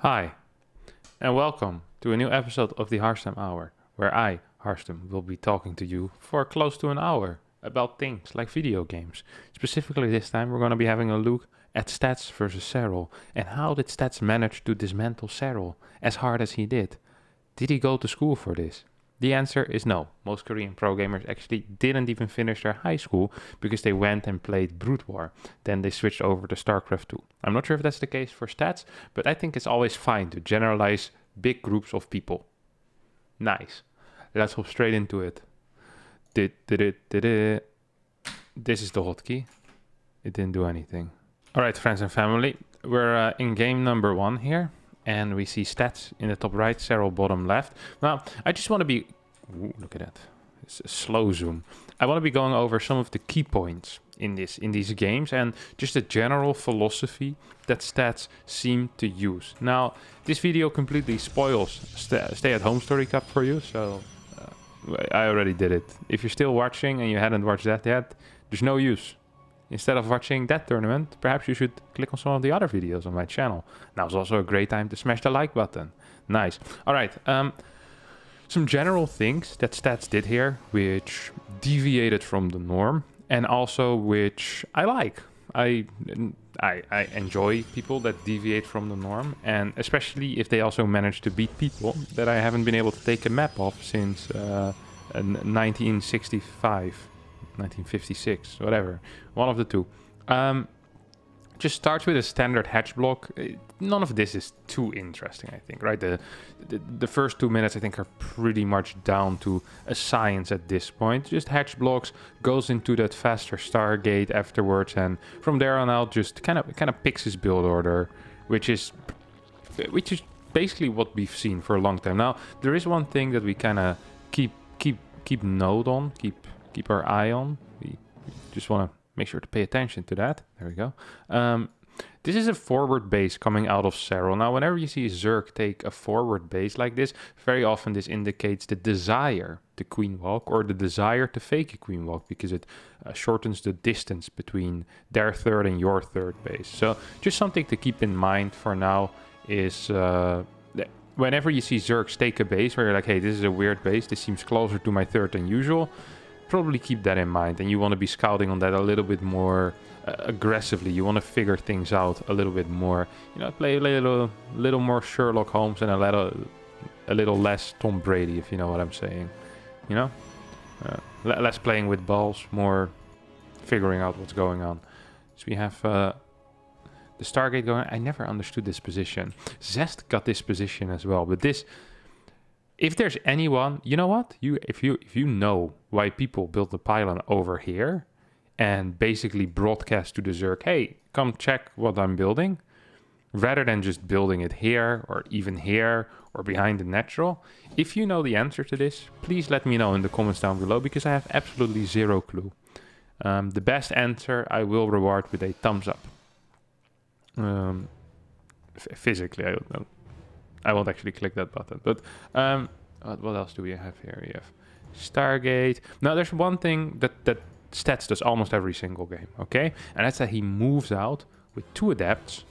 Hi, and welcome to a new episode of the Harstem Hour, where I, Harstem, will be talking to you for close to an hour about things like video games. Specifically this time we're going to be having a look at Stats versus Serral, and how did Stats manage to dismantle Serral as hard as he did? Did he go to school for this? The answer is no. Most Korean pro gamers actually didn't even finish their high school because they went and played Brood War. Then they switched over to StarCraft 2. I'm not sure if that's the case for Stats, but I think it's always fine to generalize big groups of people. Nice. Let's hop straight into it. This is the hotkey. It didn't do anything. Alright, friends and family, we're in game number 1 here. And we see Stats in the top right, Serral bottom left. Now, I just want to be... Ooh, look at that. It's a slow zoom. I want to be going over some of the key points in these games and just the general philosophy that Stats seem to use. Now, this video completely spoils Stay-at-Home Story Cup for you, so I already did it. If you're still watching and you hadn't watched that yet, there's no use. Instead of watching that tournament, perhaps you should click on some of the other videos on my channel. Now is also a great time to smash the like button. Nice. All right. Some general things that Stats did here, which deviated from the norm, and also which I like. I enjoy people that deviate from the norm, and especially if they also manage to beat people that I haven't been able to take a map of since 1965. 1956, whatever, one of the two. Just starts with a standard hatch block. None of this is too interesting, I think, right? The first 2 minutes, I think, are pretty much down to a science at this point. Just hatch blocks, goes into that faster Stargate afterwards, and from there on out, just kind of picks his build order, which is basically what we've seen for a long time. Now, there is one thing that we kind of keep note on, keep our eye on. We just want to make sure to pay attention to that. There we go. This is a forward base coming out of Serral. Now, whenever you see Zerg take a forward base like this, very often this indicates the desire to queen walk or the desire to fake a queen walk, because it shortens the distance between their third and your third base. So just something to keep in mind for now is whenever you see Zergs take a base where you're like, hey, this is a weird base, this seems closer to my third than usual, probably keep that in mind, and you want to be scouting on that a little bit more aggressively. You want to figure things out a little bit more, play a little more Sherlock Holmes and a little less Tom Brady, if you know what I'm saying. Less playing with balls, more figuring out what's going on. So we have the Stargate going. I never understood this position. Zest got this position as well, but this, if there's anyone, you know what? If you know why people built the pylon over here and basically broadcast to the Zerg, hey, come check what I'm building, rather than just building it here or even here or behind the natural. If you know the answer to this, please let me know in the comments down below, because I have absolutely zero clue. The best answer I will reward with a thumbs up. Physically, I don't know. I won't actually click that button, but what else do we have here? We have Stargate. Now, there's one thing that Stats does almost every single game, okay? And that's that he moves out with 2 adepts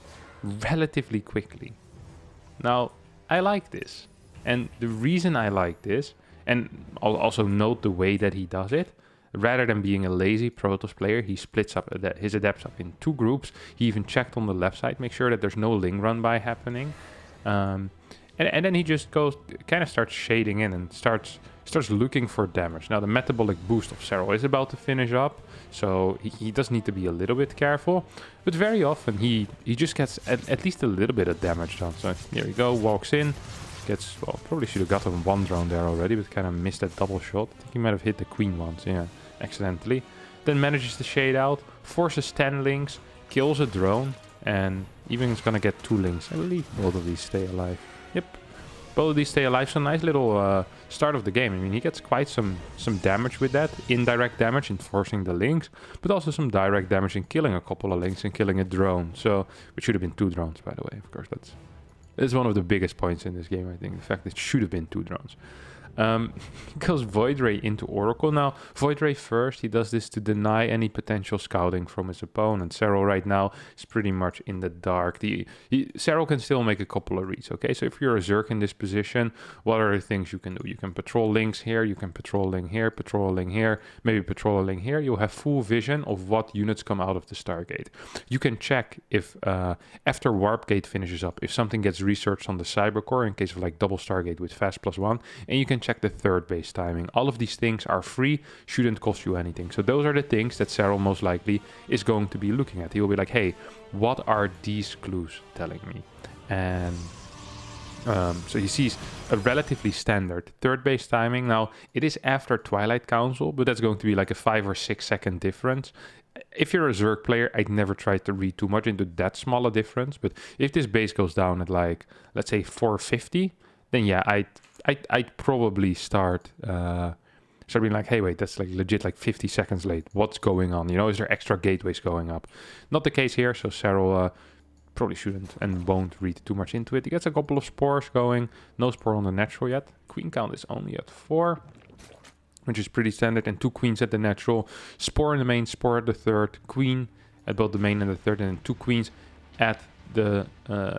relatively quickly. Now, I like this. And the reason I like this, and I'll also note the way that he does it, rather than being a lazy Protoss player, he splits up his adepts up in 2 groups. He even checked on the left side, make sure that there's no Ling run by happening. And then he just starts shading in and starts looking for damage. Now, the metabolic boost of Serral is about to finish up, so he does need to be a little bit careful. But very often he just gets at least a little bit of damage done. So here we go, walks in, gets, well, probably should have gotten 1 drone there already, but kind of missed that double shot. I think he might have hit the queen once, yeah, accidentally. Then manages to shade out, forces 10 lings, kills a drone, and even is gonna get 2 lings. I believe both of these stay alive. Yep, both of these stay alive. So nice little start of the game. I mean, he gets quite some damage with that. Indirect damage in forcing the links, but also some direct damage in killing a couple of links and killing a drone. So, which should have been 2 drones, by the way. Of course, that's one of the biggest points in this game, I think. The fact that it should have been 2 drones. He goes Void Ray into Oracle. Now, Void Ray first, he does this to deny any potential scouting from his opponent. Serral right now is pretty much in the dark. Serral can still make a couple of reads, okay? So if you're a Zerk in this position, what are the things you can do? You can patrol links here, you can patrol link here, patrol a link here, maybe patrol a link here. You'll have full vision of what units come out of the Stargate. You can check if, after Warp Gate finishes up, if something gets researched on the Cybercore in case of like double Stargate with fast +1, and you can check the third base timing. All of these things are free, shouldn't cost you anything. So those are the things that Serral most likely is going to be looking at. He will be like, hey, what are these clues telling me? And so he sees a relatively standard third base timing. Now, it is after Twilight Council, but that's going to be like a 5 or 6 second difference. If you're a Zerg player, I'd never try to read too much into that small a difference. But if this base goes down at like, let's say 450, then yeah, I'd probably start being like, hey, wait, that's like legit like 50 seconds late. What's going on? You know, is there extra gateways going up? Not the case here, so Serral probably shouldn't and won't read too much into it. He gets a couple of spores going. No spore on the natural yet. Queen count is only at 4, which is pretty standard, and 2 queens at the natural. Spore in the main, spore at the third, queen at both the main and the third, and then 2 queens at the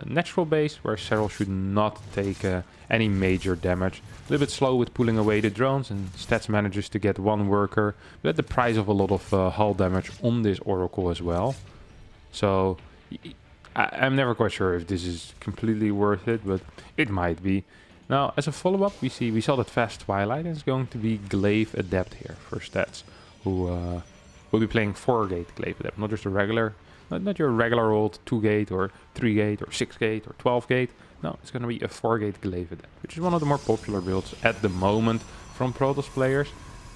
natural base, where Serral should not take any major damage. A little bit slow with pulling away the drones, and Stats manages to get 1 worker, but at the price of a lot of hull damage on this Oracle as well. So I'm never quite sure if this is completely worth it, but it might be. Now, as a follow-up, we saw that fast Twilight is going to be Glaive Adept here for Stats, who will be playing 4-gate Glaive Adept, not just a regular, not your regular old 2-gate or 3-gate or 6-gate or 12-gate. No, it's going to be a 4-gate Glaive Adept, which is one of the more popular builds at the moment from Protoss players.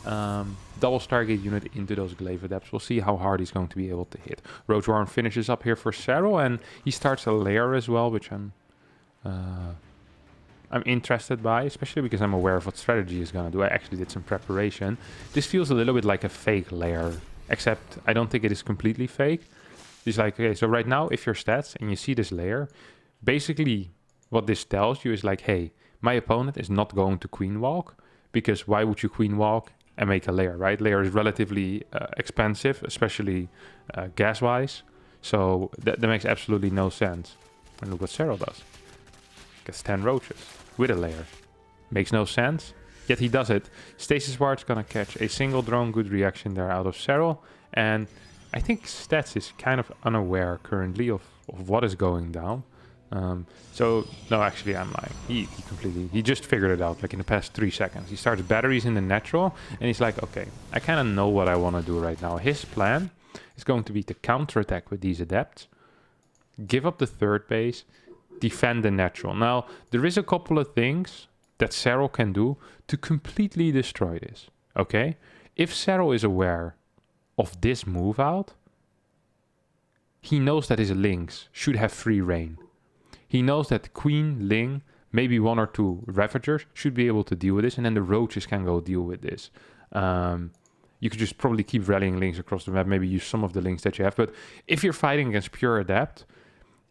Double Stargate unit into those Glaive Adepts. We'll see how hard he's going to be able to hit. Roach Warren finishes up here for Serral, and he starts a lair as well, which I'm interested by, especially because I'm aware of what strategy he's going to do. I actually did some preparation. This feels a little bit like a fake lair, except I don't think it is completely fake. It's like, okay, so right now, if you're Stats and you see this lair, basically what this tells you is like, hey, my opponent is not going to queen walk, because why would you queen walk and make a lair, right? Lair is relatively expensive, especially gas-wise. So that makes absolutely no sense. And look what Serral does. Gets 10 roaches with a lair. Makes no sense, yet he does it. Stasis Ward's gonna catch a single drone. Good reaction there out of Serral. And I think Stats is kind of unaware currently of what is going down. So, no, actually I'm lying. He just figured it out like in the past 3 seconds. He starts batteries in the natural and he's like, okay, I kind of know what I want to do right now. His plan is going to be to counterattack with these adepts, give up the third base, defend the natural. Now, there is a couple of things that Serral can do to completely destroy this, okay? If Serral is aware of this move out, he knows that his links should have free reign. He knows that Queen, Ling, maybe 1 or 2 Ravagers should be able to deal with this, and then the Roaches can go deal with this. You could just probably keep rallying links across the map, maybe use some of the links that you have. But if you're fighting against pure Adept,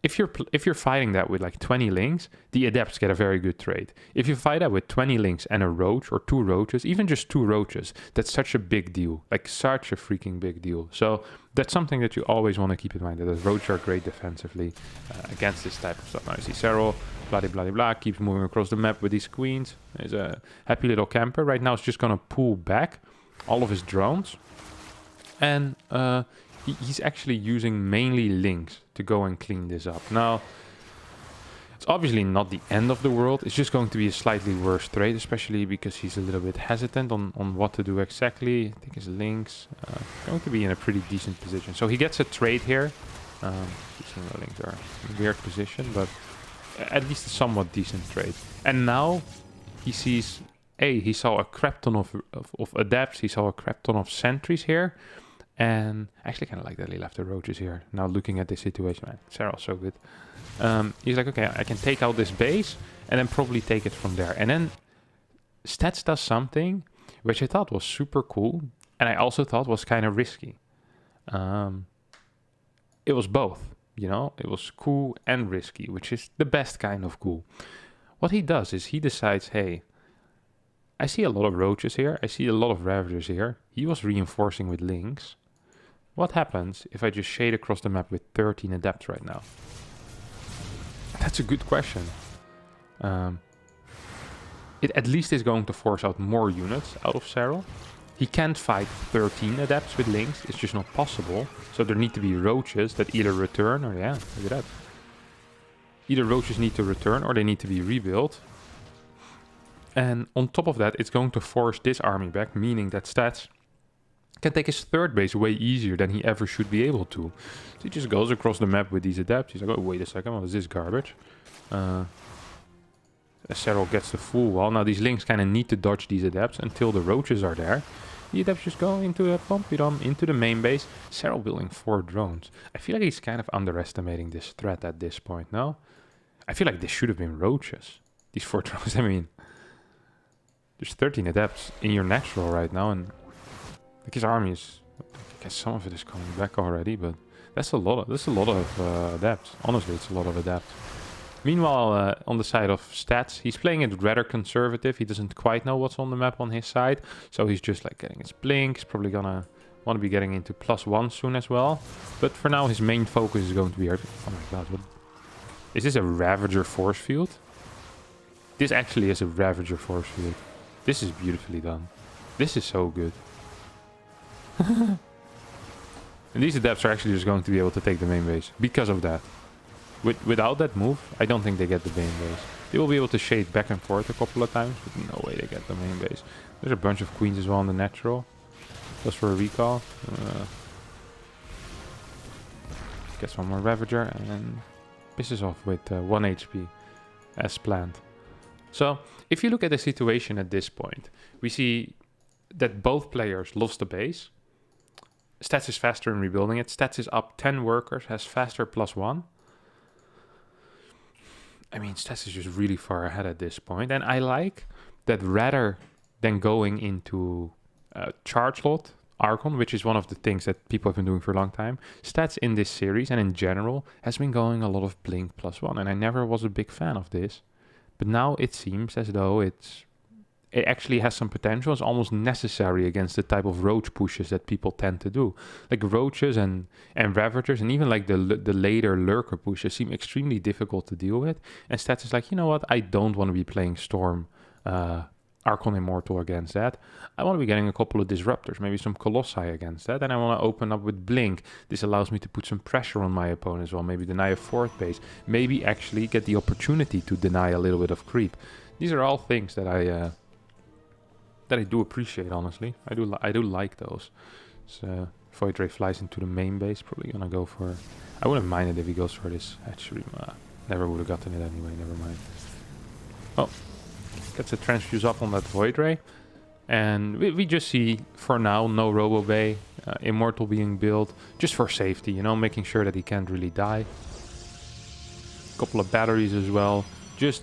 if you're fighting that with like 20 links, the Adepts get a very good trade. If you fight that with 20 links and a Roach or 2 Roaches, even just 2 Roaches, that's such a big deal. Like such a freaking big deal. So that's something that you always want to keep in mind, that the Roaches are great defensively against this type of stuff. Now you see Serral, blah, blah, blah, blah, keeps moving across the map with these queens. He's a happy little camper. Right now it's just going to pull back all of his drones. And he's actually using mainly links to go and clean this up. Now, it's obviously not the end of the world. It's just going to be a slightly worse trade, especially because he's a little bit hesitant on what to do exactly. I think his links going to be in a pretty decent position. So he gets a trade here. The links are in a weird position, but at least a somewhat decent trade. And now he sees, he saw a crap ton of adepts. He saw a crap ton of sentries here. And I actually kind of like that he left the Roaches here. Now looking at this situation, man, Serral's so good. He's like, okay, I can take out this base and then probably take it from there. And then Stats does something which I thought was super cool, and I also thought was kind of risky. It was both, you know? It was cool and risky, which is the best kind of cool. What he does is he decides, hey, I see a lot of roaches here. I see a lot of ravagers here. He was reinforcing with links. What happens if I just shade across the map with 13 adepts right now? That's a good question. It at least is going to force out more units out of Serral. He can't fight 13 adepts with links. It's just not possible. So there need to be roaches that either return or yeah, look at that. Either roaches need to return or they need to be rebuilt. And on top of that, it's going to force this army back, meaning that Stats can take his third base way easier than he ever should be able to. So he just goes across the map with these adepts. He's like, oh, wait a second, what is this garbage? Serral gets the full wall. Now these links kind of need to dodge these adepts until the roaches are there. The adepts just go into a Pompidom, into the main base. Serral building 4 drones. I feel like he's kind of underestimating this threat at this point, no? I feel like this should have been roaches. These 4 drones, I mean. There's 13 adepts in your natural right now, and like his army is... I guess some of it is coming back already, but that's a lot of adepts. Honestly, it's a lot of adepts. Meanwhile, on the side of Stats, he's playing it rather conservative. He doesn't quite know what's on the map on his side, so he's just like getting his blink. He's probably gonna want to be getting into +1 soon as well. But for now, his main focus is going to be... Oh my god, what... Is this a Ravager force field? This actually is a Ravager force field. This is beautifully done. This is so good. And these adepts are actually just going to be able to take the main base because of that. Without that move, I don't think they get the main base. They will be able to shade back and forth a couple of times, but no way they get the main base. There's a bunch of queens as well in the natural. Just for a recall. Gets one more Ravager and pisses off with 1 HP as planned. So, if you look at the situation at this point, we see that both players lost the base. Stats is faster in rebuilding it. Stats is up 10 workers, has faster +1. I mean, Stats is just really far ahead at this point. And I like that rather than going into charge lot, Archon, which is one of the things that people have been doing for a long time, Stats in this series and in general has been going a lot of blink +1. And I never was a big fan of this. But now it seems as though it actually has some potential. It's almost necessary against the type of roach pushes that people tend to do. Like roaches and Ravagers and even like the later lurker pushes seem extremely difficult to deal with. And Stats is like, you know what? I don't want to be playing Storm Archon Immortal against that. I want to be getting a couple of Disruptors, maybe some Colossi against that. And I want to open up with Blink. This allows me to put some pressure on my opponent as well. Maybe deny a 4th base. Maybe actually get the opportunity to deny a little bit of creep. These are all things that I do appreciate, honestly. I do like those. So Void Ray flies into the main base. Probably gonna go for... I wouldn't mind it if he goes for this. Actually, never would have gotten it anyway. Never mind. Oh. Gets a transfuse up on that Void Ray. And we just see, for now, no Robo Bay. Immortal being built. Just for safety, you know, making sure that he can't really die. A couple of batteries as well. Just,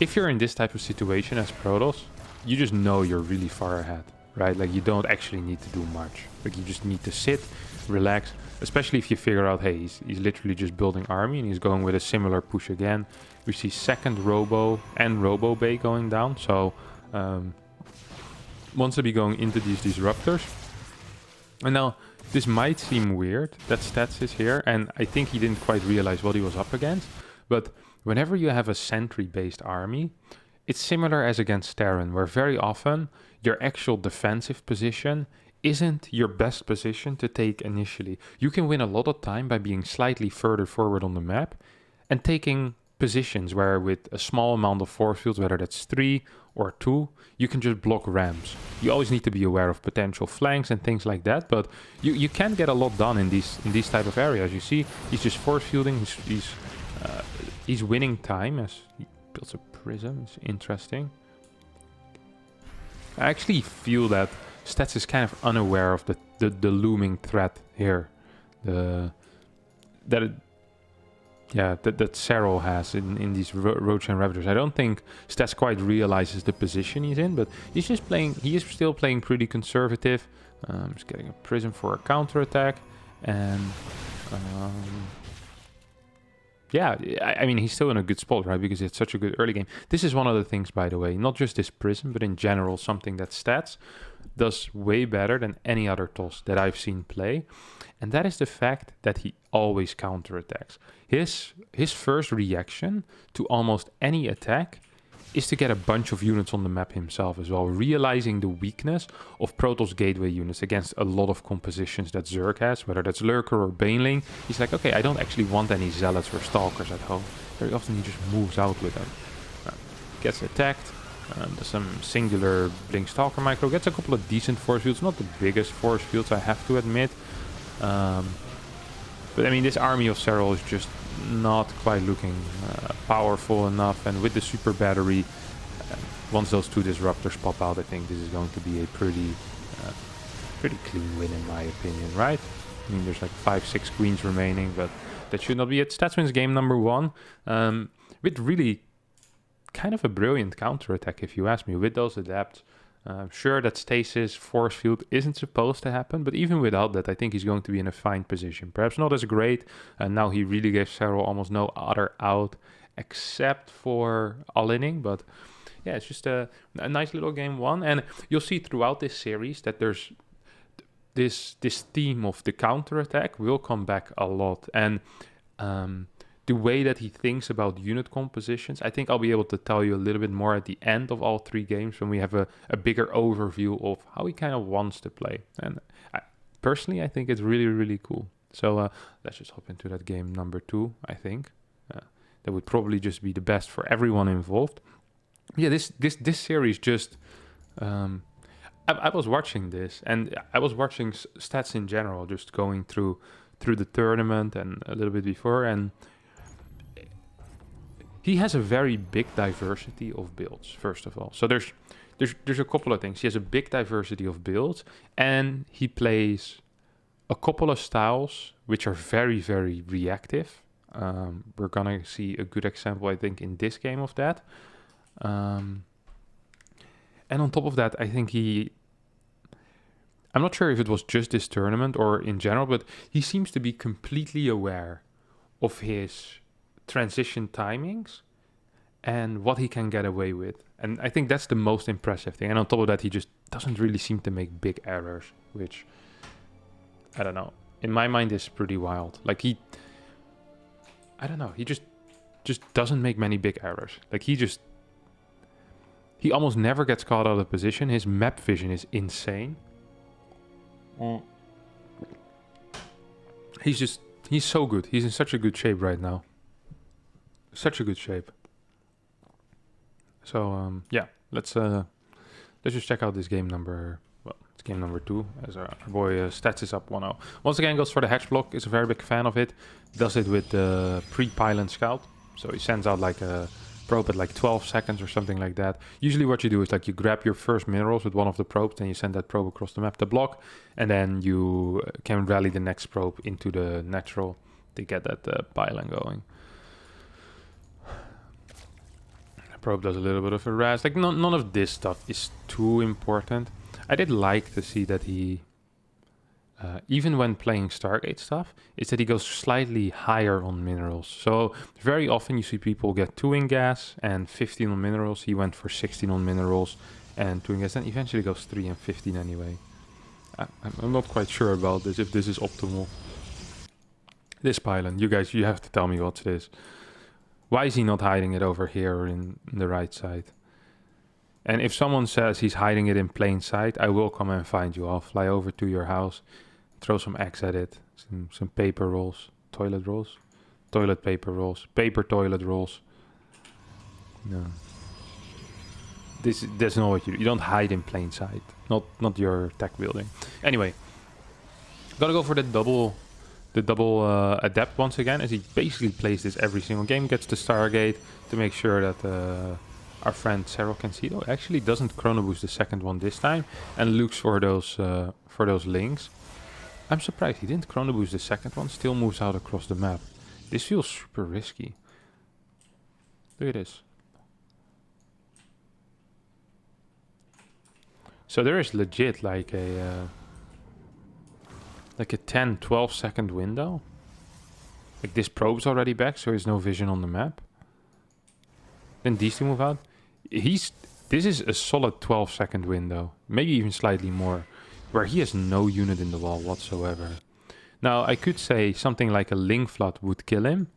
if you're in this type of situation as Protoss, you just know you're really far ahead, right? Like, you don't actually need to do much. Like, you just need to sit, relax. Especially if you figure out, hey, he's literally just building army and he's going with a similar push again. We see second Robo and Robo Bay going down. So wants to be going into these Disruptors. And now this might seem weird that Stats is here. And I think he didn't quite realize what he was up against. But whenever you have a sentry-based army, it's similar as against Terran, where very often your actual defensive position isn't your best position to take initially. You can win a lot of time by being slightly further forward on the map and taking positions where with a small amount of force fields, whether that's 3 or 2, you can just block ramps. You always need to be aware of potential flanks and things like that, but you can get a lot done in these type of areas. You see, he's just force fielding, he's winning time as he builds a prism. It's interesting. I actually feel that Stats is kind of unaware of the looming threat here. That Serral has in these Roach and Ravagers. I don't think Stats quite realizes the position he's in, but he's just playing. He is still playing pretty conservative. Just getting a prism for a counter attack, and yeah, I mean, he's still in a good spot, right? Because it's such a good early game. This is one of the things, by the way, not just this Prism, but in general, something that stats does way better than any other toss that I've seen play. And that is the fact that he always counterattacks. His first reaction to almost any attack is to get a bunch of units on the map himself as well, realizing the weakness of Protoss gateway units against a lot of compositions that Zerg has, whether that's Lurker or Baneling. He's like, okay, I don't actually want any Zealots or Stalkers at home. Very often he just moves out with them. Gets attacked, does some singular Blink Stalker micro, gets a couple of decent force fields, not the biggest force fields, I have to admit. But I mean, this army of Serral is just not quite looking powerful enough, and with the super battery, once those 2 disruptors pop out, I think this is going to be a pretty clean win in my opinion, right? I mean, there's like 5-6 queens remaining, but that should not be it. Stats wins game number 1 with really kind of a brilliant counterattack, if you ask me, with those adapts. Sure, that stasis force field isn't supposed to happen, but even without that, I think he's going to be in a fine position. Perhaps not as great, and now he really gave Serral almost no other out except for all-inning, but yeah, it's just a nice little game 1, and you'll see throughout this series that there's this theme of the counterattack will come back a lot, and the way that he thinks about unit compositions, I think I'll be able to tell you a little bit more at the end of all 3 games when we have a bigger overview of how he kind of wants to play. And personally, I think it's really, really cool. So let's just hop into that game number 2, I think. That would probably just be the best for everyone involved. Yeah, this series just... I was watching this, and I was watching stats in general, just going through the tournament and a little bit before, and he has a very big diversity of builds, first of all. So there's a couple of things. He has a big diversity of builds, and he plays a couple of styles which are very, very reactive. We're gonna see a good example, I think, in this game of that. And on top of that, I think I'm not sure if it was just this tournament or in general, but he seems to be completely aware of his transition timings and what he can get away with, and I think that's the most impressive thing. And on top of that, he just doesn't really seem to make big errors, which I don't know, in my mind is pretty wild. Like he just doesn't make many big errors. Like he almost never gets caught out of position. His map vision is insane. He's so good. He's in such a good shape right now. Such a good shape. So yeah, let's just check out this game number. Well, it's game number 2 as our boy stats is up 1-0. Once again, goes for the hedge block. Is a very big fan of it. Does it with the pre-pylon scout. So he sends out like a probe at like 12 seconds or something like that. Usually what you do is like you grab your first minerals with one of the probes, then you send that probe across the map to block, and then you can rally the next probe into the natural to get that pylon going. Probe does a little bit of a raz. Like none of this stuff is too important. I did like to see that he, even when playing Stargate stuff, is that he goes slightly higher on minerals. So very often you see people get 2 in gas and 15 on minerals. He went for 16 on minerals and 2 in gas, and eventually goes 3 and 15 anyway. I'm not quite sure about this, if this is optimal. This pylon, you guys, you have to tell me what it is. Why is he not hiding it over here in the right side? And if someone says he's hiding it in plain sight, I will come and find you. I'll fly over to your house, throw some eggs at it, some paper rolls, toilet paper rolls, paper toilet rolls. No. That's not what you do. You don't hide in plain sight. Not your tech building. Anyway, gotta go for the double adept once again, as he basically plays this every single game. Gets the Stargate to make sure that our friend Serral can see. Oh, actually doesn't chrono boost the second one this time, and looks for those links. I'm surprised he didn't chrono boost the second one. Still moves out across the map. This feels super risky. Look at this. So there is legit like a 10-12 second window Like this probe's already back, so there's no vision on the map. Then these two move out. This is a solid 12-second window, maybe even slightly more, where he has no unit in the wall whatsoever. Now, I could say something like a Link Flood would kill him.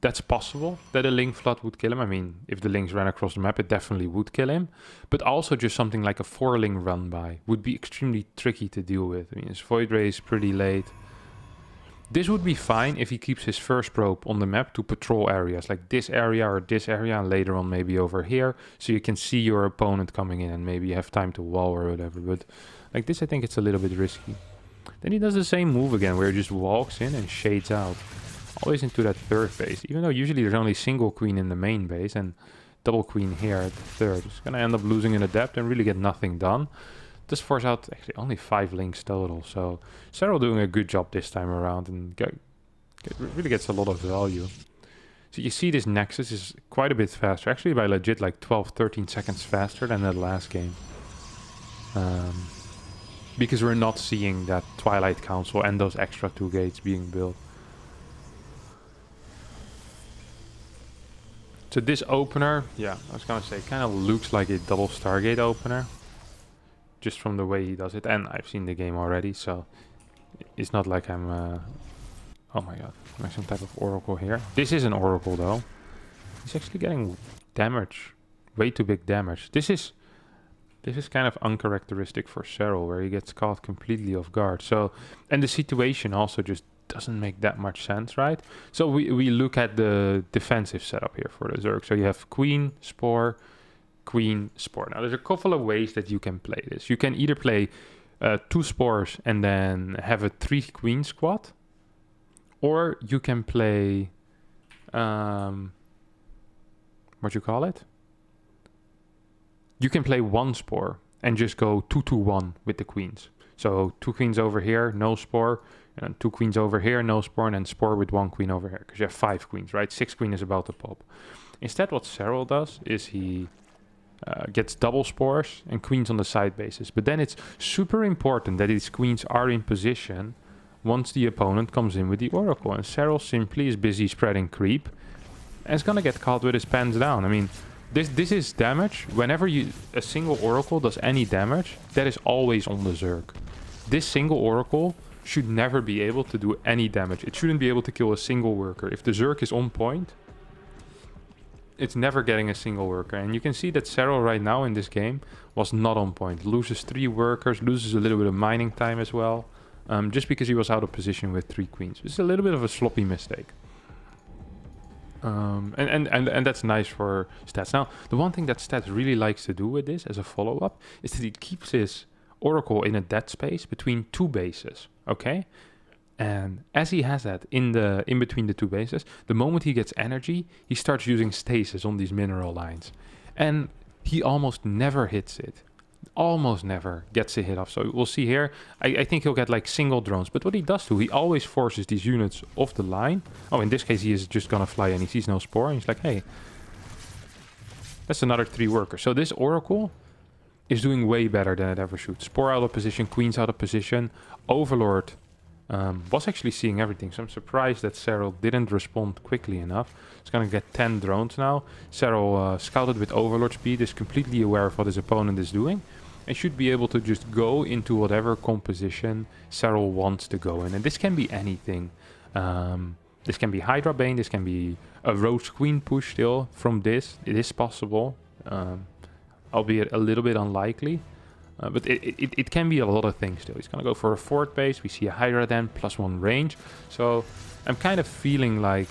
That's possible that a Link Flood would kill him. I mean, if the Links ran across the map, it definitely would kill him. But also just something like a 4-Link run by would be extremely tricky to deal with. I mean, his Void Ray is pretty late. This would be fine if he keeps his first probe on the map to patrol areas like this area or this area, and later on maybe over here, so you can see your opponent coming in and maybe you have time to wall or whatever. But like this, I think it's a little bit risky. Then he does the same move again, where he just walks in and shades out. Always into that third base, even though usually there's only single queen in the main base and double queen here at the third. It's gonna end up losing in the depth and really get nothing done. This force out actually only 5 links total, so Serral doing a good job this time around and really gets a lot of value. So you see this Nexus is quite a bit faster, actually by legit like 12-13 seconds faster than that last game. Because we're not seeing that Twilight Council and those extra 2 gates being built. So this opener, yeah, I was gonna say, kind of looks like a double Stargate opener. Just from the way he does it, and I've seen the game already, so it's not like I'm... oh my god, am I some type of Oracle here? This is an Oracle though. He's actually getting damage, way too big damage. This is kind of uncharacteristic for Serral, where he gets caught completely off guard. So, and the situation also just doesn't make that much sense, right? So we look at the defensive setup here for the Zerg. So you have Queen, Spore, Queen, Spore. Now there's a couple of ways that you can play this. You can either play 2 Spores and then have a 3 Queen squad, or you can play what you call it? You can play 1 Spore and just go 2-2-1 with the queens. So 2 queens over here, no Spore, and 2 queens over here, no Spore, and then Spore with 1 queen over here, because you have 5 queens, right? 6 queen is about to pop. Instead, what Serral does is he gets double Spores and queens on the side bases. But then it's super important that these queens are in position once the opponent comes in with the Oracle. And Serral simply is busy spreading creep and is gonna get caught with his pants down. I mean, this is damage. Whenever a single Oracle does any damage, that is always on the Zerg. This single Oracle should never be able to do any damage. It shouldn't be able to kill a single worker. If the Zerg is on point, it's never getting a single worker. And you can see that Serral right now in this game was not on point. Loses 3 workers, loses a little bit of mining time as well. Just because he was out of position with 3 queens. It's a little bit of a sloppy mistake. And that's nice for Stats. Now, the one thing that Stats really likes to do with this as a follow-up is that he keeps his Oracle in a dead space between 2 bases. Okay? And as he has that in between the 2 bases, the moment he gets energy, he starts using stasis on these mineral lines. And he almost never hits it. Almost never gets a hit off. So we'll see here. I think he'll get like single drones. But what he does do, he always forces these units off the line. Oh, in this case, he is just gonna fly and he sees no Spore. And he's like, hey, that's another 3 workers. So this Oracle is doing way better than it ever should. Spore out of position, Queen's out of position. Overlord was actually seeing everything, so I'm surprised that Serral didn't respond quickly enough. He's gonna get 10 drones now. Serral, scouted with Overlord speed, is completely aware of what his opponent is doing, and should be able to just go into whatever composition Serral wants to go in. And this can be anything. This can be Hydra Bane, this can be a Roach Queen push still from this. It is possible, albeit a little bit unlikely. But it can be a lot of things still. He's going to go for a 4th base. We see a Hydra then, +1 range. So I'm kind of feeling like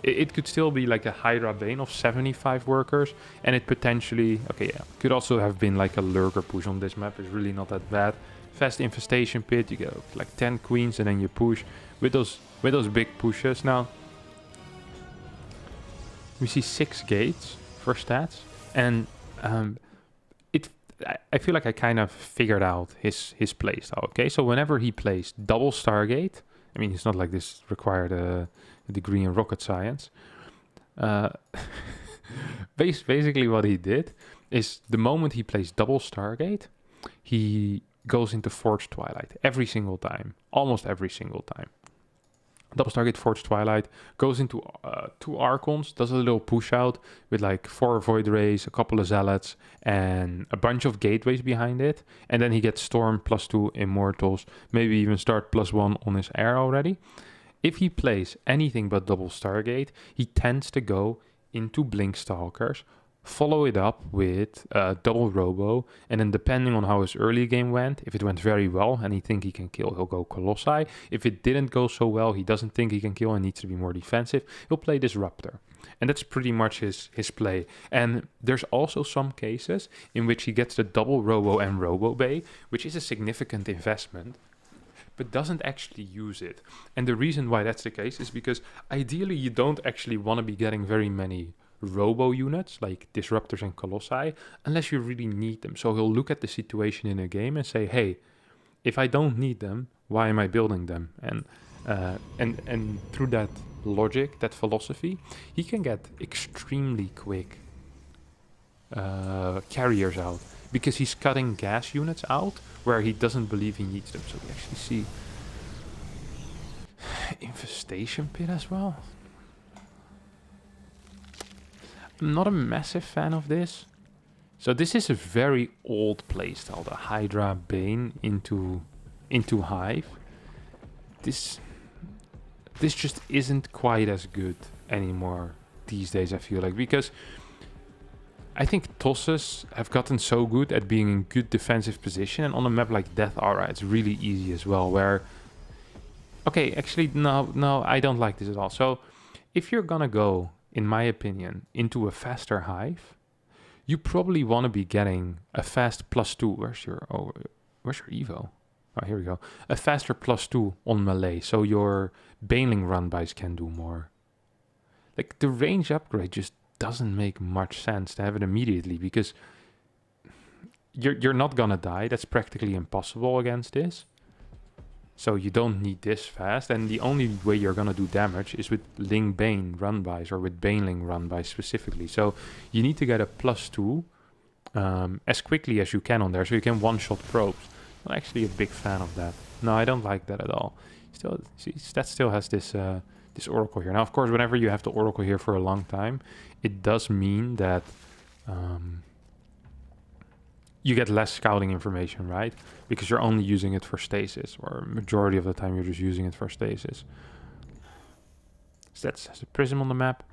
it could still be like a Hydra Bane of 75 workers. And it potentially, okay, yeah, could also have been like a Lurker push on this map. It's really not that bad. Fast Infestation Pit, you get like 10 queens and then you push with those big pushes. Now, we see 6 gates for Stats. And I feel like I kind of figured out his playstyle, okay? So whenever he plays double Stargate, I mean, it's not like this required a degree in rocket science. Basically what he did is the moment he plays double Stargate, he goes into Forged Twilight every single time, almost every single time. Double Stargate Forge Twilight, goes into 2 Archons, does a little push out with like 4 Void Rays, a couple of Zealots, and a bunch of Gateways behind it. And then he gets Storm +2 Immortals, maybe even start +1 on his air already. If he plays anything but Double Stargate, he tends to go into Blink Stalkers, follow it up with double Robo, and then depending on how his early game went, if it went very well and he think he can kill, he'll go Colossi. If it didn't go so well, he doesn't think he can kill and needs to be more defensive, he'll play Disruptor. And that's pretty much his play. And there's also some cases in which he gets the double Robo and Robo Bay, which is a significant investment, but doesn't actually use it. And the reason why that's the case is because ideally you don't actually want to be getting very many Robo units like Disruptors and Colossi unless you really need them. So he'll look at the situation in a game and say, hey, if I don't need them, why am I building them? And through that logic, that philosophy, he can get extremely quick carriers out because he's cutting gas units out where he doesn't believe he needs them. So we actually see Infestation Pit as well. I'm not a massive fan of this. So this is a very old playstyle, the Hydra Bane into Hive. This just isn't quite as good anymore these days, I feel like, because I think Tosses have gotten so good at being in good defensive position, and on a map like Death Aura, it's really easy as well, where... Okay, actually, no, I don't like this at all. So if you're gonna go, in my opinion, into a faster Hive, you probably want to be getting a fast +2. Where's your Evo? Oh, here we go. A faster +2 on melee, so your Baneling run-bys can do more. Like, the range upgrade just doesn't make much sense to have it immediately, because you're not gonna die. That's practically impossible against this. So you don't need this fast, and the only way you're gonna do damage is with Ling Bane run-bys, or with Baneling run-bys specifically. So you need to get a +2 as quickly as you can on there, so you can one-shot probes. I'm actually a big fan of that. No, I don't like that at all. Still, see, Stat still has this this Oracle here. Now, of course, whenever you have the Oracle here for a long time, it does mean that you get less scouting information, right? Because you're only using it for stasis, or majority of the time you're just using it for stasis. So that's a prism on the map,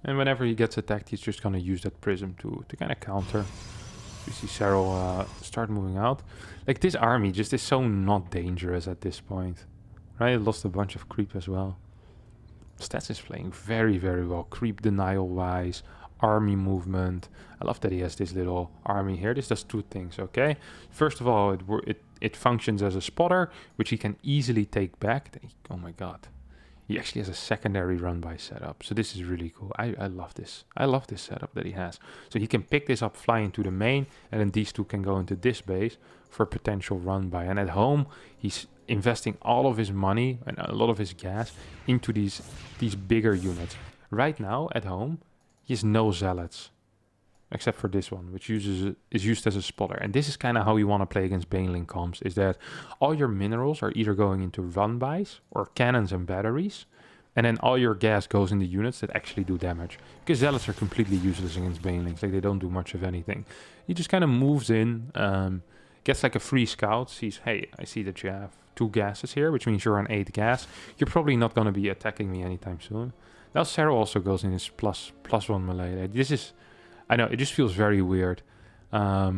and whenever he gets attacked, he's just gonna use that prism to kind of counter. You see Serral start moving out. Like, this army just is so not dangerous at this point, right? It lost a bunch of creep as well. Stats is playing very, very well, creep denial wise, army movement. I love that he has this little army here. This does 2 things, okay? First of all, it functions as a spotter, which he can easily take back. Oh my god. He actually has a secondary run-by setup. So this is really cool. I love this. I love this setup that he has. So he can pick this up, fly into the main, and then these 2 can go into this base for potential run-by. And at home, he's investing all of his money and a lot of his gas into these bigger units. Right now, at home, he has no Zealots, except for this one, which is used as a spotter. And this is kind of how you want to play against Baneling comps, is that all your minerals are either going into run-bys or cannons and batteries, and then all your gas goes into units that actually do damage. Because Zealots are completely useless against Banelings, like they don't do much of anything. He just kind of moves in, gets like a free scout, sees, hey, I see that you have 2 gases here, which means you're on 8 gas. You're probably not going to be attacking me anytime soon. Now Serral also goes in his +1 melee. This is... I know, it just feels very weird. Yeah,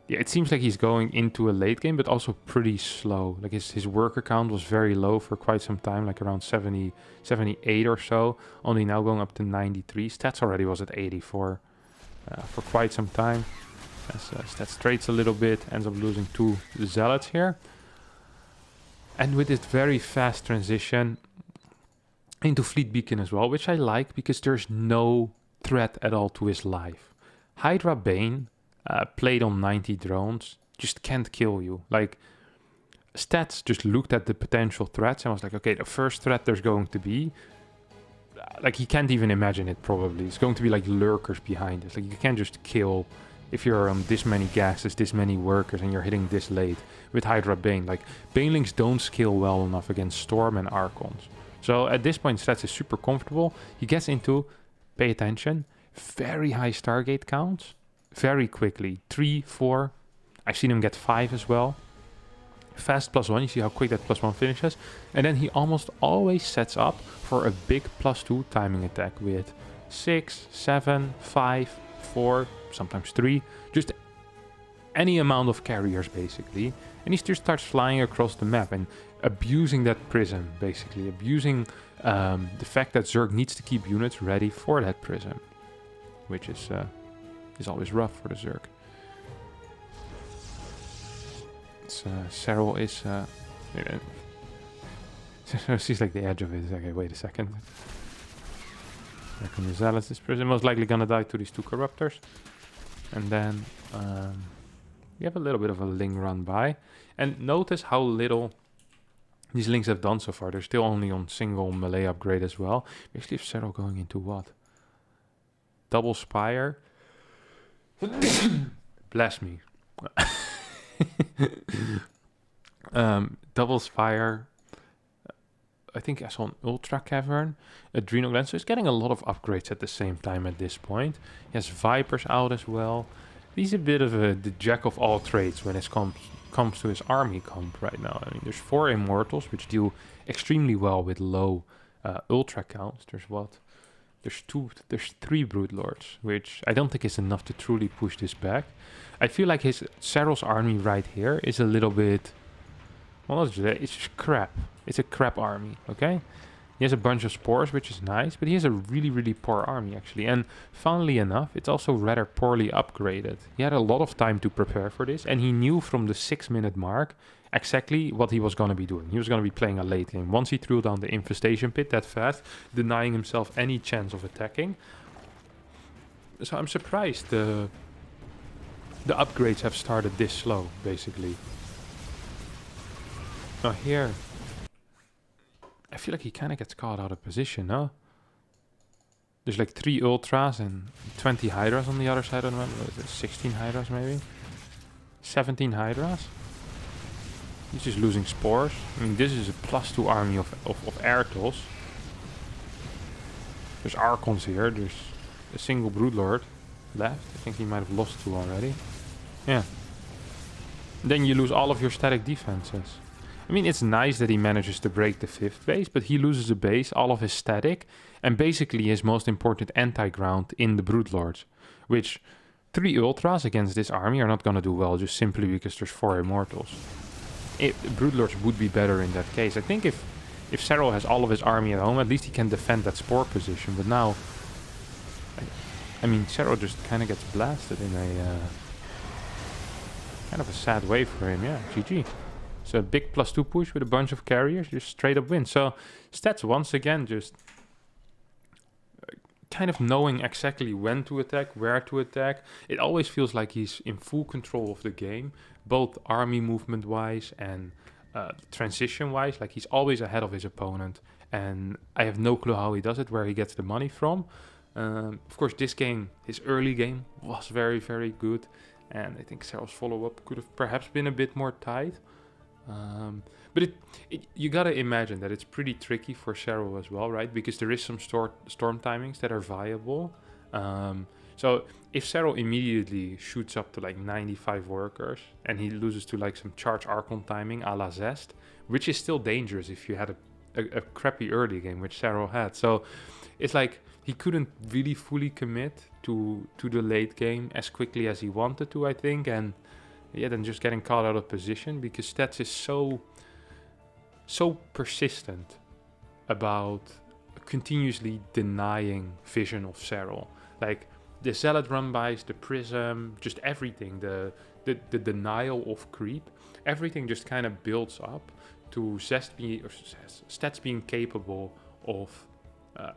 it seems like he's going into a late game, but also pretty slow. Like his worker count was very low for quite some time, like around 70, 78 or so. Only now going up to 93. Stats already was at 84 for quite some time. As Stats trades a little bit, ends up losing 2 Zealots here. And with this very fast transition into Fleet Beacon as well, which I like because there's no threat at all to his life. Hydra Bane, played on 90 drones, just can't kill you. Like, Stats just looked at the potential threats and was like, okay, the first threat there's going to be, like, he can't even imagine it probably. It's going to be like lurkers behind us. Like, you can't just kill if you're on this many gases, this many workers, and you're hitting this late with Hydra Bane. Like, Banelings don't scale well enough against Storm and Archons. So at this point, Stats is super comfortable. He gets into, pay attention, very high Stargate counts, very quickly. 3, 4, I've seen him get 5 as well. Fast +1, you see how quick that +1 finishes. And then he almost always sets up for a big +2 timing attack with 6, 7, 5, 4, sometimes 3. Just any amount of carriers, basically. And he just starts flying across the map and abusing that prism, basically. Abusing the fact that Zerg needs to keep units ready for that prism. Which is always rough for the Zerg. Serral is... sees like the edge of it. It's like, okay, wait a second. There come the Zealots. This person most likely gonna die to these 2 Corruptors. And then we have a little bit of a Ling run by. And notice how little these Lings have done so far. They're still only on single melee upgrade as well. We actually have Serral going into what? Double Spire. Bless me. Double Spire. I think I saw an Ultra Cavern, Adrenal Gland, so he's getting a lot of upgrades at the same time at this point. He has Vipers out as well. He's a bit of the jack of all trades when it comes to his army comp right now. I mean, there's 4 Immortals, which deal extremely well with low Ultra counts. There's 3 Broodlords, which I don't think is enough to truly push this back. I feel like Serral's army right here is a little bit... Well, it's just crap. It's a crap army, okay? He has a bunch of spores, which is nice, but he has a really, really poor army, actually. And funnily enough, it's also rather poorly upgraded. He had a lot of time to prepare for this, and he knew from the 6-minute mark exactly what he was going to be doing. He was going to be playing a late game. Once he threw down the Infestation Pit that fast, denying himself any chance of attacking. So I'm surprised the upgrades have started this slow, basically. Now here, I feel like he kind of gets caught out of position, no? There's like 3 Ultras and 20 Hydras on the other side of the map. 16 Hydras maybe? 17 Hydras? He's just losing spores. I mean, this is a +2 army of Airtals. There's Archons here. There's a single Broodlord left. I think he might have lost 2 already. Yeah. Then you lose all of your static defenses. I mean, it's nice that he manages to break the 5th base, but he loses a base, all of his static, and basically his most important anti-ground in the Broodlords. Which 3 Ultras against this army are not going to do well, just simply because there's 4 Immortals. Broodlords would be better in that case. I think if Serral has all of his army at home, at least he can defend that spore position. But now, I mean, Serral just kind of gets blasted in a kind of a sad way for him. Yeah, GG. So a big +2 push with a bunch of carriers, just straight up win. So Stats once again just kind of knowing exactly when to attack, where to attack. It always feels like he's in full control of the game, both army movement wise and transition wise. Like, he's always ahead of his opponent, and I have no clue how he does it, where he gets the money from. Of course, this game, his early game, was very, very good, and I think Serral's follow-up could have perhaps been a bit more tight. But you gotta imagine that it's pretty tricky for Serral as well, right? Because there is some storm timings that are viable. So if Serral immediately shoots up to like 95 workers and he loses to like some charge Archon timing a la Zest, which is still dangerous if you had a crappy early game, which Serral had. So it's like he couldn't really fully commit to the late game as quickly as he wanted to, I think. And yeah, then just getting caught out of position because Stats is so persistent about continuously denying vision of Serral. Like the Zealot run-bys, the Prism, just everything, the denial of creep, everything just kind of builds up to Stats being capable of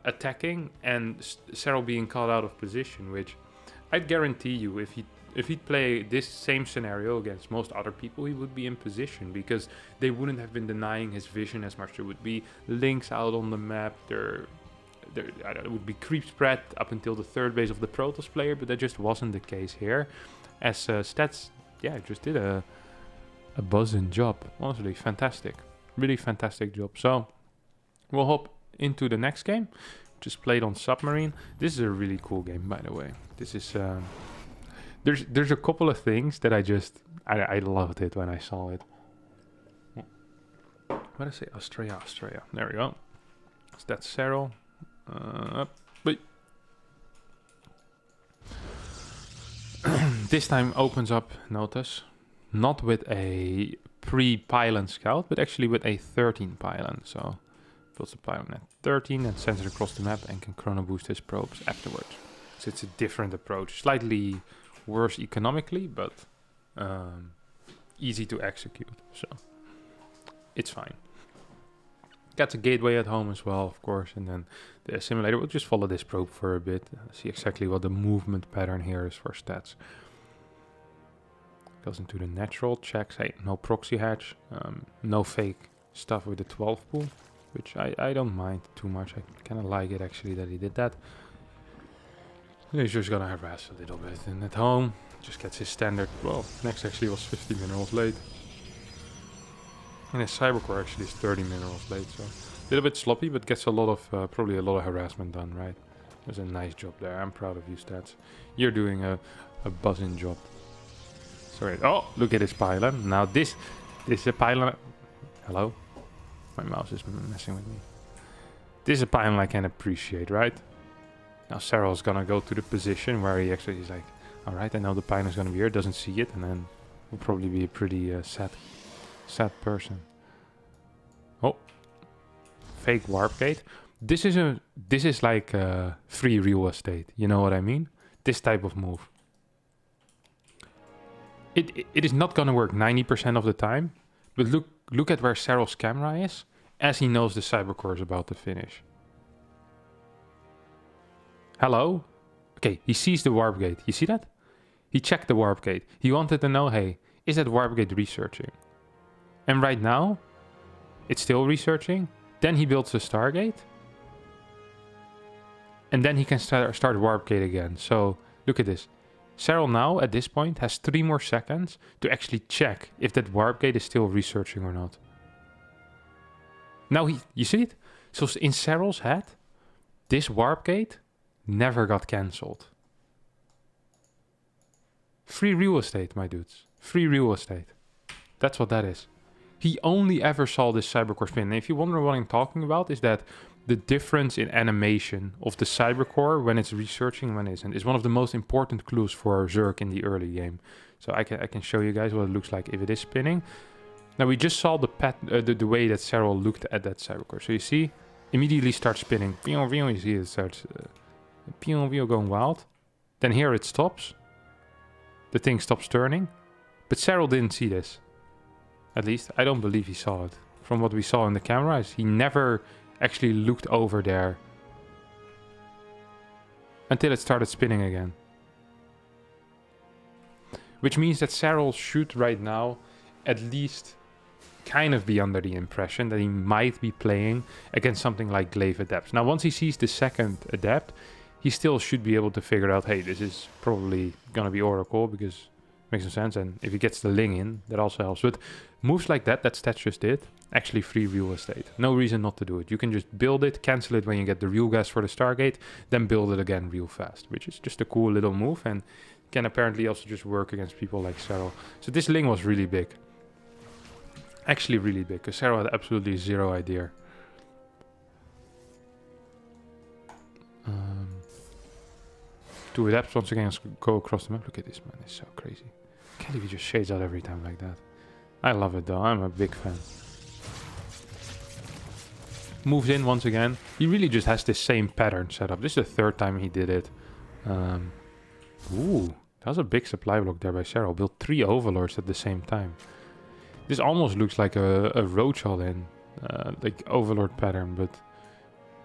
attacking and Serral being caught out of position, which I'd guarantee you if he'd play this same scenario against most other people, he would be in position because they wouldn't have been denying his vision as much. There would be links out on the map. it would be creep spread up until the third base of the Protoss player, but that just wasn't the case here. As stats, yeah, just did a buzzing job. Honestly, fantastic. Really fantastic job. So we'll hop into the next game, just played on Submarine. This is a really cool game, by the way. This is there's a couple of things that I loved it when I saw it. What did I say? Australia. There we go. So that's Serral. But this time opens up, notice, not with a pre-pylon scout, but actually with a 13 pylon. So builds a pylon at 13 and sends it across the map and can chrono boost his probes afterwards. So it's a different approach, slightly worse economically, but easy to execute. So it's fine. Got the gateway at home as well, of course, and then the simulator will just follow this probe for a bit, see exactly what the movement pattern here is for stats. Goes into the natural, checks, hey, no proxy hatch, no fake stuff with the 12 pool, which I don't mind too much. I kind of like it actually that he did that. And he's just gonna harass a little bit, and at home just gets his standard. Well, next actually was 50 minerals late. And his Cybercore actually is 30 minerals late, so a little bit sloppy, but gets a lot of, probably a lot of harassment done, right? There's a nice job there. I'm proud of you, Stats. You're doing a buzzing job. Sorry. Oh, look at this pylon. Now this is a pylon. Hello? My mouse is messing with me. This is a pylon I can appreciate, right? Now Serral's gonna go to the position where he actually is like, alright, I know the pylon is gonna be here, doesn't see it, and then will probably be a pretty sad person. Oh, fake warp gate. This is like free real estate. You know what I mean? This type of move. It is not gonna work 90% of the time, but look at where Serral's camera is as he knows the Cybercore is about to finish. Hello? Okay, he sees the warp gate. You see that? He checked the warp gate. He wanted to know, hey, is that warp gate researching? And right now, it's still researching. Then he builds the Stargate. And then he can start warp gate again. So look at this. Serral now, at this point, has 3 more seconds to actually check if that warp gate is still researching or not. Now you see it? So in Serral's head, this warp gate never got cancelled. Free real estate, my dudes. Free real estate. That's what that is. He only ever saw this Cybercore spin. And if you wonder what I'm talking about, is that the difference in animation of the Cybercore when it's researching and when it isn't is one of the most important clues for Zerg in the early game. So I can show you guys what it looks like if it is spinning. Now we just saw the way that Serral looked at that Cybercore. So you see, immediately starts spinning. You see it starts going wild. Then here it stops. The thing stops turning. But Serral didn't see this. At least, I don't believe he saw it. From what we saw in the cameras, he never actually looked over there. Until it started spinning again. Which means that Serral should right now at least kind of be under the impression that he might be playing against something like Glaive Adepts. Now, once he sees the second Adept, he still should be able to figure out, hey, this is probably going to be Oracle, because it makes no sense. And if he gets the Ling in, that also helps. But moves like that Stats just did, actually free real estate. No reason not to do it. You can just build it, cancel it when you get the real gas for the Stargate, then build it again real fast, which is just a cool little move and can apparently also just work against people like Serral. So this Ling was really big. Actually really big, because Serral had absolutely zero idea. Two adapts once again go across the map. Look at this, man. It's so crazy. Can't believe he just shades out every time like that. I love it though. I'm a big fan. Moves in once again. He really just has this same pattern set up. This is the third time he did it. Ooh, that was a big supply block there by Serral. Built 3 overlords at the same time. This almost looks like a roach all in. Like overlord pattern, but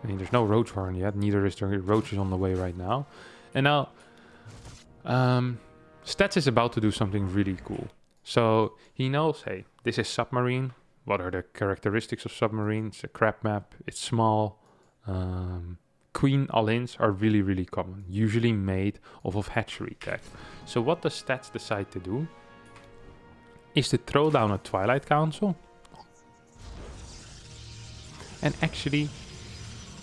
I mean, there's no roach horn yet. Neither is there roaches on the way right now. And now, Stats is about to do something really cool. So he knows, hey, this is submarine. What are the characteristics of submarine? It's a crap map. It's small. queen all-ins are really, really common, usually made of hatchery tech. So what the stats decide to do is to throw down a Twilight Council and actually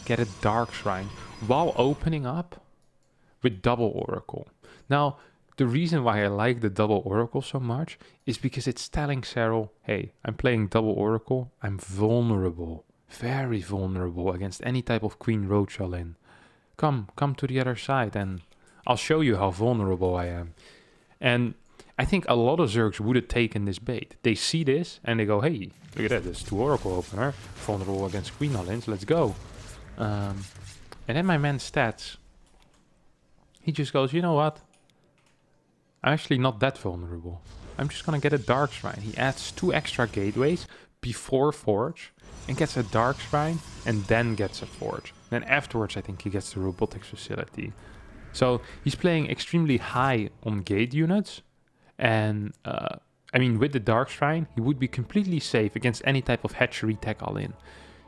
get a Dark Shrine while opening up with double Oracle. Now, the reason why I like the double Oracle so much is because it's telling Serral, hey, I'm playing double Oracle, I'm vulnerable, very vulnerable against any type of Queen Roach all-in. Come to the other side and I'll show you how vulnerable I am. And I think a lot of Zergs would have taken this bait. They see this and they go, hey, look at that, there's 2 Oracle opener, vulnerable against Queen all-ins, let's go. And then my man's stats, he just goes, you know what? I'm actually not that vulnerable. I'm just gonna get a Dark Shrine. He adds 2 extra gateways before Forge and gets a Dark Shrine and then gets a Forge. Then afterwards I think he gets the Robotics Facility. So he's playing extremely high on gate units. And I mean, with the Dark Shrine, he would be completely safe against any type of hatchery tech all-in.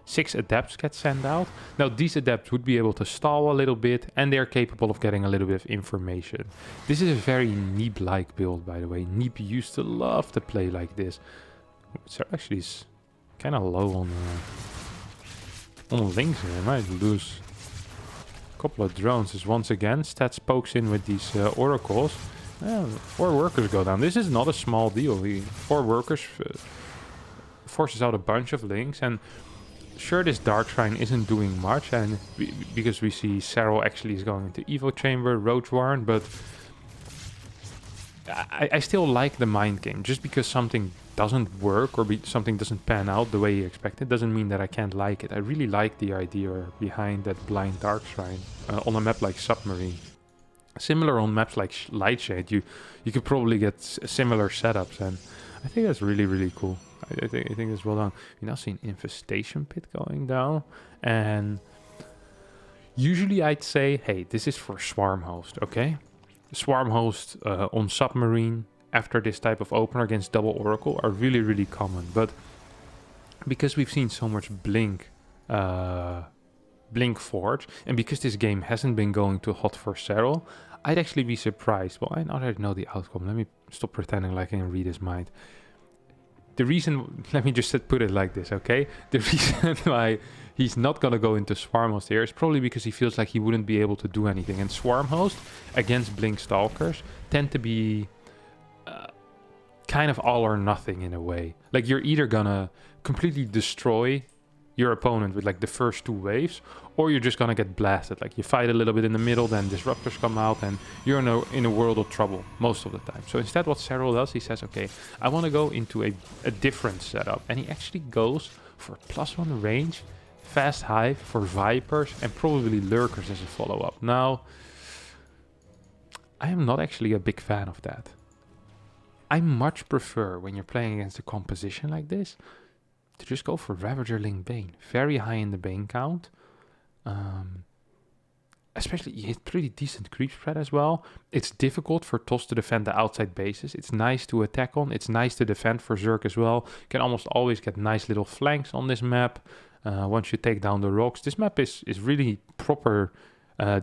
6 Adepts get sent out. Now, these Adepts would be able to stall a little bit, and they're capable of getting a little bit of information. This is a very Neep-like build, by the way. Neep used to love to play like this. So actually is kind of low on links here. I might lose a couple of drones. As once again, Stats pokes in with these oracles. 4 workers go down. This is not a small deal. 4 workers forces out a bunch of links, and sure, this Dark Shrine isn't doing much, and because we see Serral actually is going into Evo Chamber, Roach Warren, but I still like the mind game. Just because something doesn't work or something doesn't pan out the way you expected doesn't mean that I can't like it. I really like the idea behind that blind Dark Shrine on a map like Submarine. Similar on maps like Lightshade, you could probably get similar setups, and I think that's really, really cool. I think it's well done. We now see an Infestation Pit going down, and usually I'd say, hey, this is for Swarm Host, okay? Swarm Host on Submarine after this type of opener against double Oracle are really, really common, but because we've seen so much Blink Forge, and because this game hasn't been going too hot for Serral, I'd actually be surprised. Well, I already know the outcome. Let me stop pretending like I can read his mind. The reason, let me just put it like this, okay? The reason why he's not going to go into Swarm Host here is probably because he feels like he wouldn't be able to do anything. And Swarm Host against Blink Stalkers tend to be kind of all or nothing in a way. Like, you're either going to completely destroy your opponent with like the first 2 waves, or you're just gonna get blasted. Like, you fight a little bit in the middle, then disruptors come out, and you're in a world of trouble most of the time. So instead, what Serral does, he says, okay, I want to go into a different setup, and he actually goes for +1 range, fast hive for Vipers, and probably Lurkers as a follow-up. Now, I am not actually a big fan of that. I much prefer, when you're playing against a composition like this, to just go for Ravager Link Bane. Very high in the Bane count. Especially, you hit pretty decent creep spread as well. It's difficult for TOS to defend the outside bases. It's nice to attack on. It's nice to defend for Zerg as well. You can almost always get nice little flanks on this map. Once you take down the rocks. This map is really proper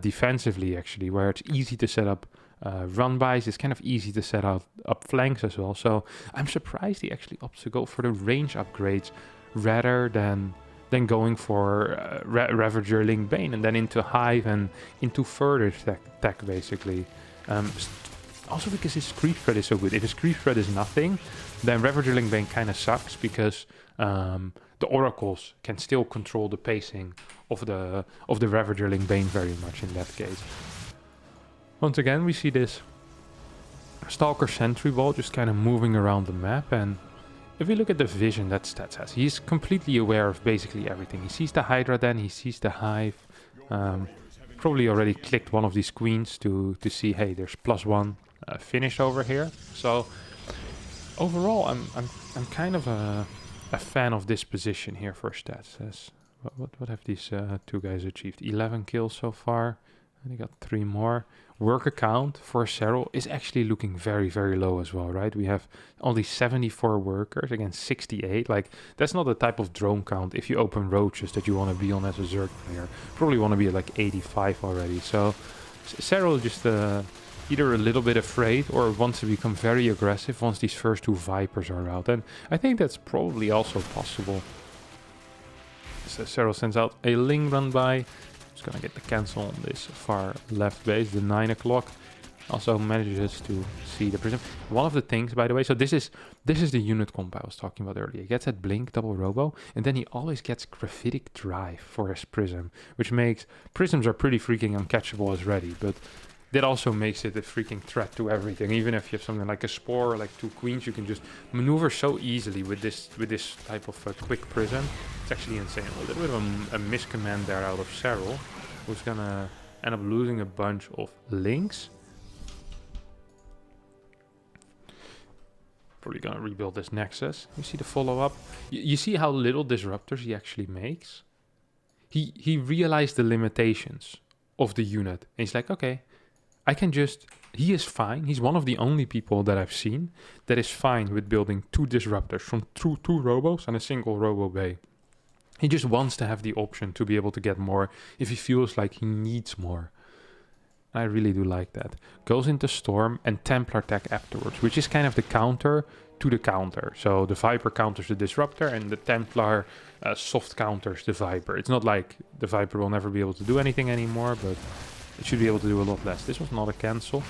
defensively, actually, where it's easy to set up run-bys. It's kind of easy to set up flanks as well. So I'm surprised he actually opts to go for the range upgrades rather than going for Ravager Link Bane and then into Hive and into further tech basically. Also because his creep spread is so good. If his creep spread is nothing, then Ravager Link Bane kind of sucks because the Oracles can still control the pacing of the Ravager Link Bane very much in that case. Once again, we see this Stalker Sentry Ball just kind of moving around the map, and if we look at the vision that Stats has, he's completely aware of basically everything. He sees the Hydra then, he sees the Hive, probably already clicked one of these queens to see, hey, there's +1 finish over here. So overall, I'm kind of a fan of this position here for Stats. What have these 2 guys achieved? 11 kills so far. And he got 3 more. Worker count for Serral is actually looking very, very low as well, right? We have only 74 workers against 68. Like, that's not the type of drone count if you open roaches that you want to be on as a Zerg player. Probably want to be at like 85 already. So Serral is just either a little bit afraid or wants to become very aggressive once these first 2 Vipers are out. And I think that's probably also possible. So Serral sends out a Ling run by. Just gonna get the cancel on this far left base, the 9 o'clock. Also manages to see the prism. One of the things, by the way, so this is the unit comp I was talking about earlier. He gets that blink, double robo, and then he always gets graphitic drive for his prism, which makes prisms are pretty freaking uncatchable as ready, but that also makes it a freaking threat to everything. Even if you have something like a spore or like 2 queens, you can just maneuver so easily with this type of quick prism. It's actually insane. A little bit of a miscommand there out of Serral, who's gonna end up losing a bunch of links. Probably gonna rebuild this Nexus. You see the follow-up. You see how little disruptors he actually makes? He realized the limitations of the unit. And he's like, okay, I can just... He is fine. He's one of the only people that I've seen that is fine with building 2 disruptors from two robos and a single robo bay. He just wants to have the option to be able to get more if he feels like he needs more. I really do like that. Goes into Storm and Templar tech afterwards, which is kind of the counter to the counter. So the Viper counters the Disruptor and the Templar soft counters the Viper. It's not like the Viper will never be able to do anything anymore, but it should be able to do a lot less. This was not a cancel.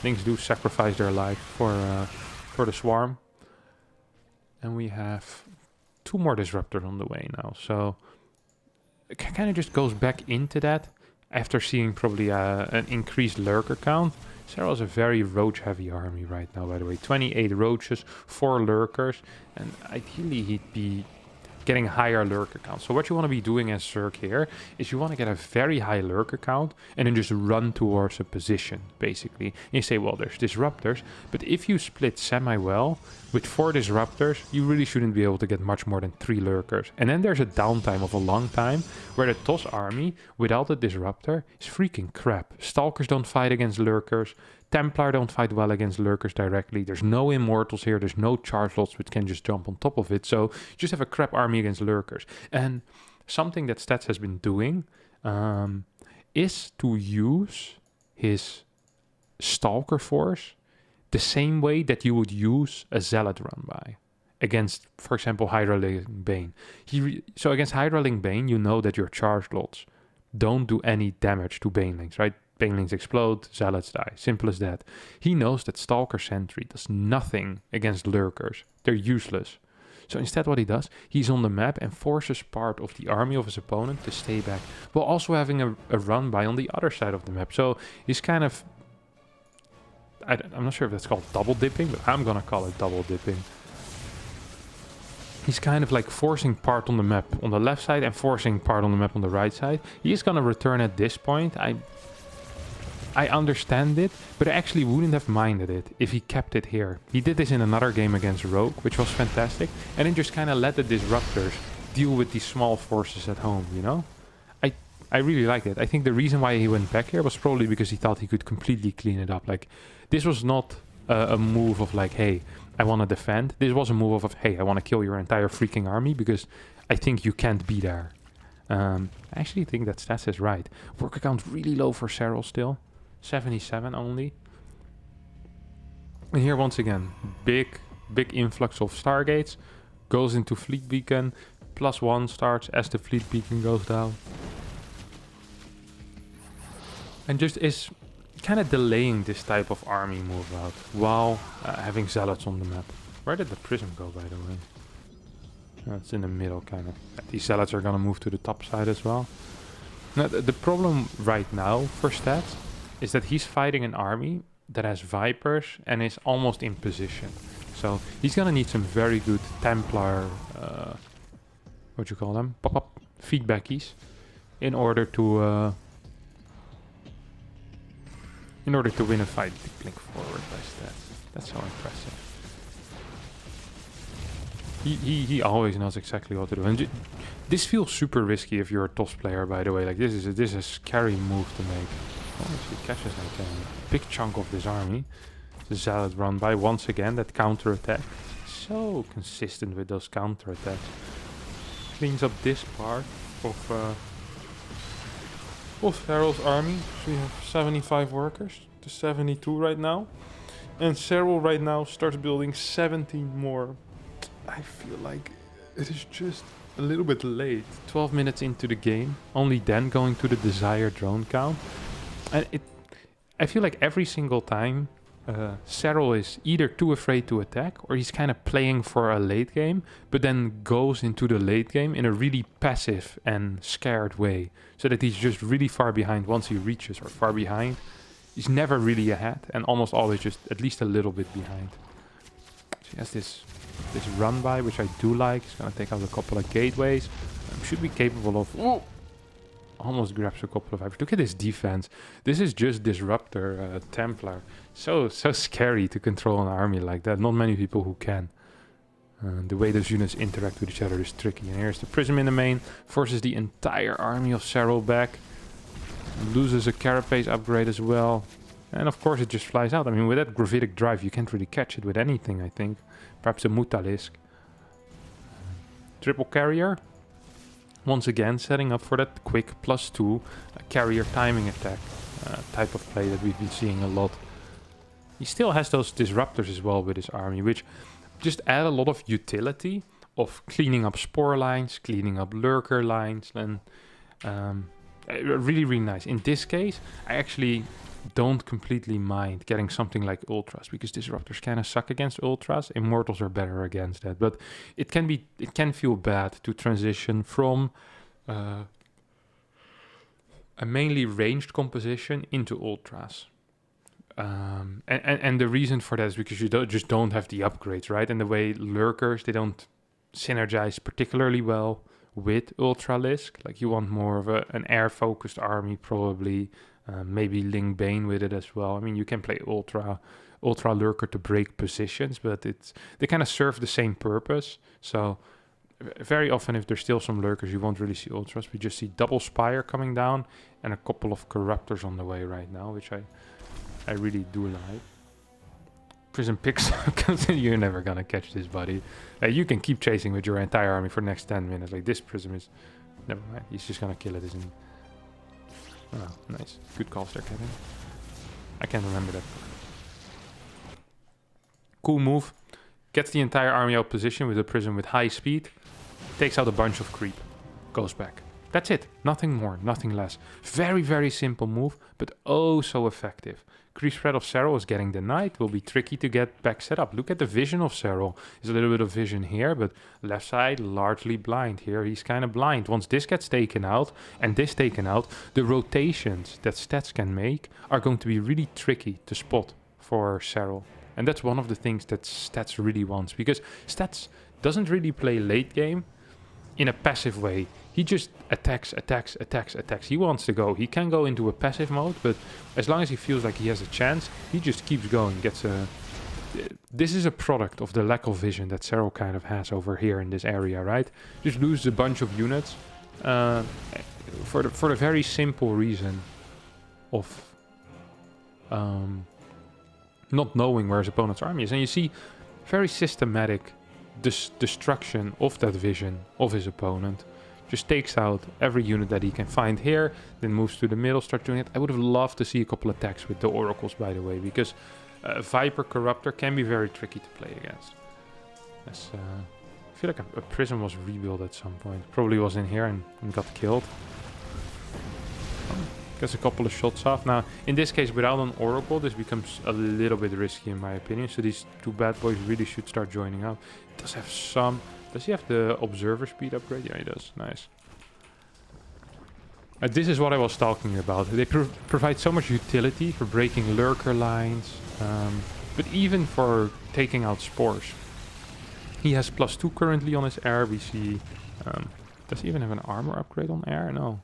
Things do sacrifice their life for the Swarm. And we have 2 more Disruptors on the way now. So it kind of just goes back into that after seeing probably an increased lurker count. Serral is a very roach-heavy army right now, by the way. 28 roaches, 4 lurkers, and ideally he'd be getting higher lurker count. So what you want to be doing as Zerg here is you want to get a very high lurker count and then just run towards a position, basically. And you say, well, there's disruptors, but if you split semi-well, with 4 disruptors, you really shouldn't be able to get much more than 3 lurkers. And then there's a downtime of a long time where the TOS army, without a disruptor, is freaking crap. Stalkers don't fight against lurkers. Templar don't fight well against lurkers directly. There's no immortals here. There's no charge lots which can just jump on top of it. So you just have a crap army against lurkers. And something that Stats has been doing is to use his Stalker force the same way that you would use a Zealot run by against, for example, Hydraling Bane. So against Hydraling Bane, you know that your charge lots don't do any damage to Banelings, right? Banelings explode, Zealots die. Simple as that. He knows that Stalker Sentry does nothing against lurkers. They're useless. So instead what he does, he's on the map and forces part of the army of his opponent to stay back, while also having a run by on the other side of the map. So he's kind of... I'm not sure if that's called double dipping, but I'm gonna call it double dipping. He's kind of like forcing part on the map on the left side and forcing part on the map on the right side. He's gonna return at this point. I understand it, but I actually wouldn't have minded it if he kept it here. He did this in another game against Rogue, which was fantastic, and then just kind of let the disruptors deal with these small forces at home, you know? I really liked it. I think the reason why he went back here was probably because he thought he could completely clean it up. Like, this was not a move of like, hey, I want to defend. This was a move of, hey, I want to kill your entire freaking army because I think you can't be there. I actually think that Stats is right. Worker count really low for Serral still. 77 only. And here once again, big influx of Stargates. Goes into Fleet Beacon. +1 starts as the Fleet Beacon goes down. And just is kind of delaying this type of army move out while having Zealots on the map. Where did the Prism go, by the way? It's in the middle, kind of. These Zealots are gonna move to the top side as well. Now, the problem right now for Stats is that he's fighting an army that has Vipers and is almost in position. So he's gonna need some very good Templar, what you call them? Pop-up feedbackies in order to win a fight. Blink forward by Stats. That's so impressive. He always knows exactly what to do. And This feels super risky if you're a TOS player, by the way. Like, this is a scary move to make. Oh, he catches like a big chunk of this army. The Zealot run by once again, that counter attack. So consistent with those counter attacks. Cleans up this part of Serral's army. So we have 75 workers to 72 right now. And Serral right now starts building 17 more. I feel like it is just a little bit late. 12 minutes into the game, only then going to the desired drone count. And I feel like every single time Serral is either too afraid to attack, or he's kind of playing for a late game, but then goes into the late game in a really passive and scared way, so that he's just really far behind once he reaches, or far behind. He's never really ahead, and almost always just at least a little bit behind. So he has this run by, which I do like. He's gonna take out a couple of gateways. Should be capable of... Ooh, almost grabs a couple of vipers. Look at this defense. This is just Disruptor Templar. So scary to control an army like that. Not many people who can. The way those units interact with each other is tricky. And here's the Prism in the main. Forces the entire army of Serral back. Loses a Carapace upgrade as well. And of course it just flies out. I mean, with that Gravitic Drive, you can't really catch it with anything, I think. Perhaps a Mutalisk. Triple Carrier. Once again, setting up for that quick +2 carrier timing attack type of play that we've been seeing a lot. He still has those disruptors as well with his army, which just add a lot of utility of cleaning up spore lines, cleaning up lurker lines, and really, really nice. In this case, I actually don't completely mind getting something like Ultras, because disruptors kind of suck against Ultras. Immortals are better against that, but it can feel bad to transition from a mainly ranged composition into Ultras. And the reason for that is because you just don't have the upgrades, right? And the way lurkers, they don't synergize particularly well with Ultralisk. Like, you want more of an air-focused army, probably. Maybe Ling Bane with it as well. I mean, you can play Ultra Lurker to break positions, but they kind of serve the same purpose. So very often, if there's still some Lurkers, you won't really see Ultras. We just see double Spire coming down and a couple of Corruptors on the way right now, which I really do like. Prism picks up. You're never gonna catch this, buddy. You can keep chasing with your entire army for the next 10 minutes. Like, this Prism is... Never mind. He's just gonna kill it, isn't he? Oh, nice. Good calls there, Kevin. I can't remember that. Cool move. Gets the entire army out position with a Prism with high speed. Takes out a bunch of creep. Goes back. That's it. Nothing more, nothing less. Very, very simple move, but oh so effective. Creep spread of Serral is getting denied. Will be tricky to get back set up. Look at the vision of Serral. There's a little bit of vision here, but left side largely blind. Here he's kind of blind. Once this gets taken out and this taken out, the rotations that Stats can make are going to be really tricky to spot for Serral. And that's one of the things that Stats really wants, because Stats doesn't really play late game in a passive way. He just attacks. He wants to go. He can go into a passive mode, but as long as he feels like he has a chance, he just keeps going. This is a product of the lack of vision that Serral kind of has over here in this area, right? Just loses a bunch of units for the very simple reason of not knowing where his opponent's army is. And you see very systematic destruction of that vision of his opponent. Just takes out every unit that he can find here, then moves to the middle, starts doing it. I would have loved to see a couple attacks with the Oracles, by the way, because Viper Corruptor can be very tricky to play against. I feel like a Prism was rebuilt at some point. Probably was in here and got killed. Gets a couple of shots off. Now, in this case, without an Oracle, this becomes a little bit risky in my opinion. So these two bad boys really should start joining up. It does have some... Does he have the Observer speed upgrade? Yeah, he does. Nice. This is what I was talking about. They provide so much utility for breaking lurker lines, but even for taking out spores. He has +2 currently on his air. We see... does he even have an armor upgrade on air? No.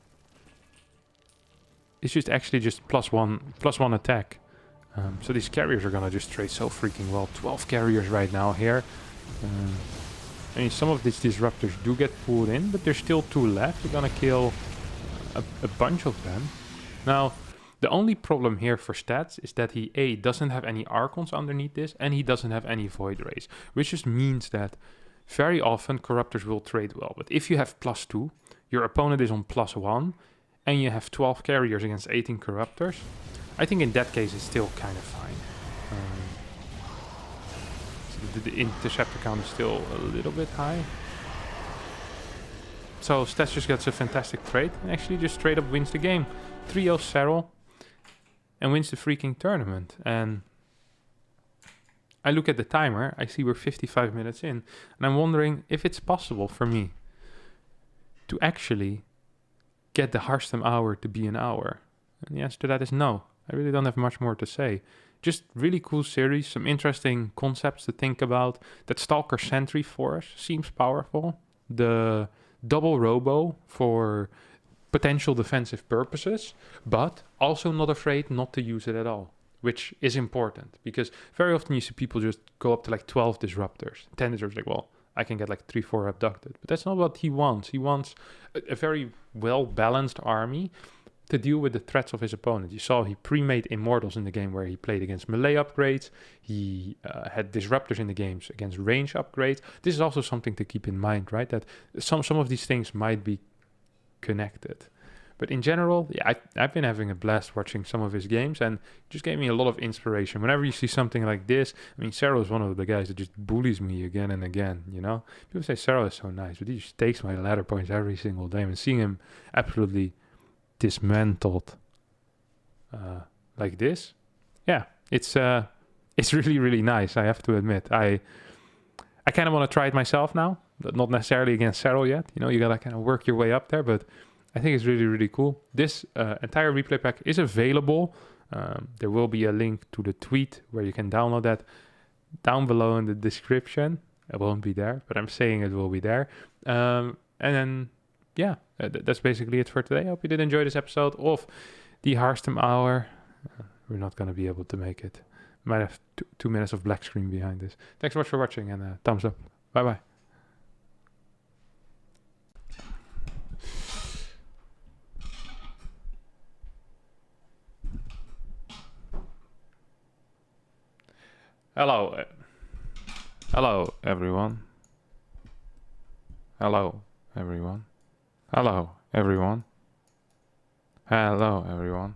It's just actually just +1 attack. So these carriers are gonna just trade so freaking well. 12 carriers right now here. I mean, some of these disruptors do get pulled in, but there's still 2 left. We're gonna kill a bunch of them. Now, the only problem here for stats is that he A, doesn't have any Archons underneath this, and he doesn't have any Void Rays, which just means that very often Corruptors will trade well. But if you have +2, your opponent is on +1, and you have 12 carriers against 18 Corruptors, I think in that case it's still kind of fine. So the interceptor count is still a little bit high. So Stats just gets a fantastic trade, and actually just straight up wins the game. 3-0 Serral, and wins the freaking tournament. And I look at the timer, I see we're 55 minutes in, and I'm wondering if it's possible for me to actually get the Harstem hour to be an hour. And the answer to that is no. I really don't have much more to say. Just really cool series, some interesting concepts to think about. That Stalker Sentry Force seems powerful. The double robo for potential defensive purposes, but also not afraid not to use it at all, which is important because very often you see people just go up to like 12 disruptors, 10 disruptors, like, well, I can get like 3-4 abducted, but that's not what he wants. He wants a very well-balanced army to deal with the threats of his opponent. You saw he pre-made Immortals in the game where he played against melee upgrades. He had disruptors in the games against range upgrades. This is also something to keep in mind, right? That some of these things might be connected. But in general, yeah, I've been having a blast watching some of his games, and it just gave me a lot of inspiration. Whenever you see something like this, I mean, Serral is one of the guys that just bullies me again and again, you know? People say Serral is so nice, but he just takes my ladder points every single day, and seeing him absolutely dismantled like this, yeah, it's really, really nice, I have to admit. I kind of want to try it myself now, but not necessarily against Serral yet. You know, you gotta kind of work your way up there, but I think it's really, really cool. This entire replay pack is available. There will be a link to the tweet where you can download that down below in the description. It won't be there, but I'm saying it will be there. And then, yeah, that's basically it for today. I hope you did enjoy this episode of the Harstem Hour. We're not going to be able to make it. Might have 2 minutes of black screen behind this. Thanks so much for watching, and thumbs up. Bye-bye. Hello. Hello, everyone. Hello, everyone. Hello, everyone. Hello, everyone.